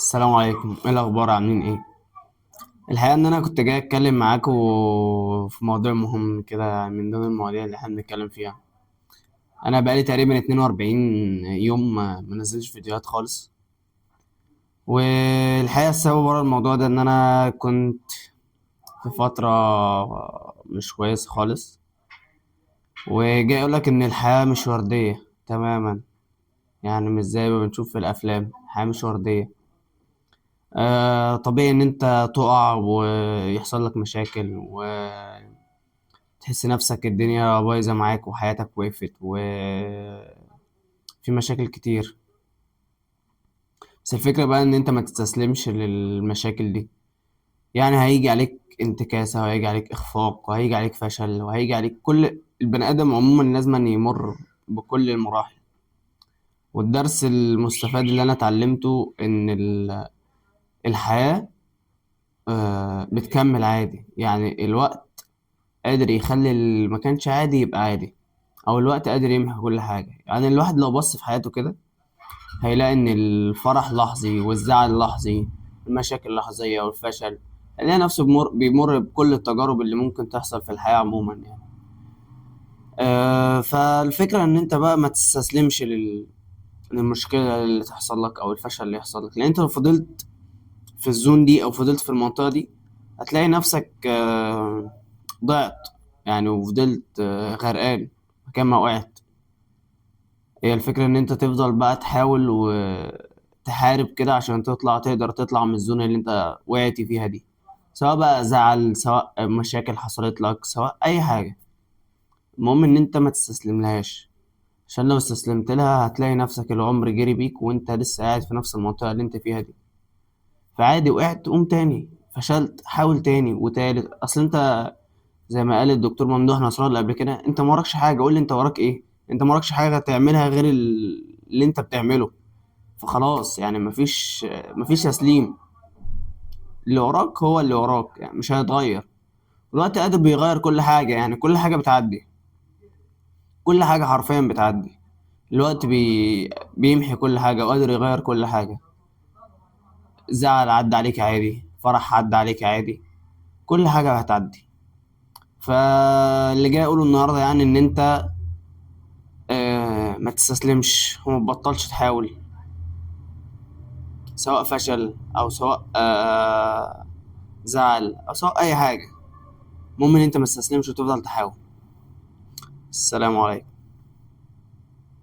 السلام عليكم، ايه الاخبار؟ عاملين ايه؟ الحقيقه ان انا كنت جاي اتكلم معاكم في موضوع مهم كده من ضمن المواضيع اللي احنا بنتكلم فيها. انا بقالي تقريبا 42 يوم ما نزلتش فيديوهات خالص. والحقيقه السبب ورا الموضوع ده ان انا كنت في فتره مش كويس خالص، وجاي اقول لك ان الحياه مش ورديه تماما. يعني مش زي ما بنشوف في الافلام، الحياه مش ورديه. طبيعي ان انت تقع ويحصل لك مشاكل تحس نفسك الدنيا بايظة معاك وحياتك وقفت وفي مشاكل كتير. بس الفكرة بقى ان انت ما تستسلمش للمشاكل دي. يعني هيجي عليك انتكاسة، وهيجي عليك اخفاق، وهيجي عليك فشل، وهيجي عليك كل البني ادم عموما لازم أن يمر بكل المراحل. والدرس المستفاد اللي انا اتعلمته ان الحياة بتكمل عادي. يعني الوقت قادر يخلي اللي ما كانش عادي يبقى عادي، او الوقت قادر يمحي كل حاجة. يعني الواحد لو بص في حياته كده هيلاقي إن الفرح لحظي والزعل لحظي، المشاكل لحظية والفشل. هيلاقي نفسه بيمر بكل التجارب اللي ممكن تحصل في الحياة عموما يعني. فالفكرة إن أنت بقى ما تستسلمش للمشكلة اللي تحصل لك أو الفشل اللي يحصل لك، لأن أنت لو فضلت في الزون دي أو فضلت في المنطقة دي هتلاقي نفسك ضعت. يعني وفضلت غرقان مكان ما وقعت. هي الفكرة إن أنت تفضل بقى تحاول وتحارب كده عشان تقدر تطلع من الزون اللي أنت وقعت فيها دي، سواء بقى زعل، سواء مشاكل حصلت لك، سواء أي حاجة. المهم إن أنت ما تستسلملهاش، عشان لو استسلمت لها هتلاقي نفسك العمر جري بيك وأنت لسه قاعد في نفس المنطقة اللي أنت فيها دي. فعادي، وقعت قوم تاني، فشلت حاول تاني وتالت. أصل أنت زي ما قال الدكتور ممدوح نصر الله قبل كده، أنت ما وراكش حاجة. قول لي أنت وراك إيه؟ أنت ما وراكش حاجة تعملها غير اللي أنت بتعمله. فخلاص يعني مفيش تسليم. اللي وراك هو اللي وراك، يعني مش هيتغير. الوقت قادر بيغير كل حاجة، يعني كل حاجة بتعدي، كل حاجة حرفيا بتعدي. الوقت بيمحي كل حاجة وقادر يغير كل حاجة. زعل عدى عليك عادي، فرح عدى عليك عادي، كل حاجة هتعدي. فاللي جاي أقوله النهاردة يعني إن أنت ما تستسلمش وما تبطلش تحاول، سواء فشل أو سواء زعل أو سواء أي حاجة. المهم إن أنت ما تستسلمش وتفضل تحاول. السلام عليكم.